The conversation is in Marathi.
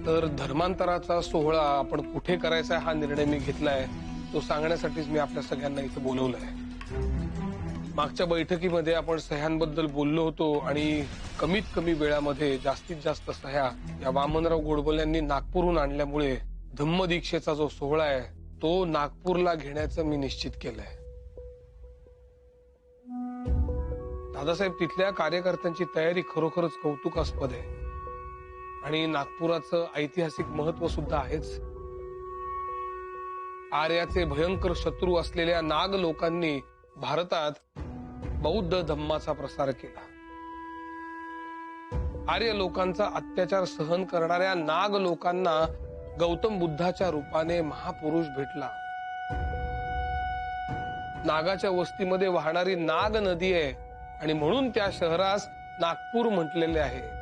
तर धर्मांतराचा सोहळा आपण कुठे करायचा हा निर्णय मी घेतलाय तो सांगण्यासाठीच मी आपल्या सगळ्यांना इथं बोलवलंय. मागच्या बैठकीमध्ये आपण सह्यांबद्दल बोललो होतो आणि कमीत कमी वेळामध्ये जास्तीत जास्त सह्या या वामनराव गोडबोले यांनी नागपूरहून आणल्यामुळे धम्मदीक्षेचा जो सोहळा आहे तो नागपूरला घेण्याचं मी निश्चित केलंय. दादासाहेब, तिथल्या कार्यकर्त्यांची तयारी खरोखरच कौतुकास्पद आहे आणि नागपुराचं ऐतिहासिक महत्व सुद्धा आहेच. आर्याचे भयंकर शत्रू असलेल्या नाग लोकांनी भारतात बौद्ध धम्माचा प्रसार केला. आर्य लोकांचा अत्याचार सहन करणाऱ्या नाग लोकांना गौतम बुद्धाच्या रूपाने महापुरुष भेटला. नागाच्या वस्तीमध्ये वाहणारी नाग नदी आहे आणि म्हणून त्या शहरास नागपूर म्हटलेले आहे.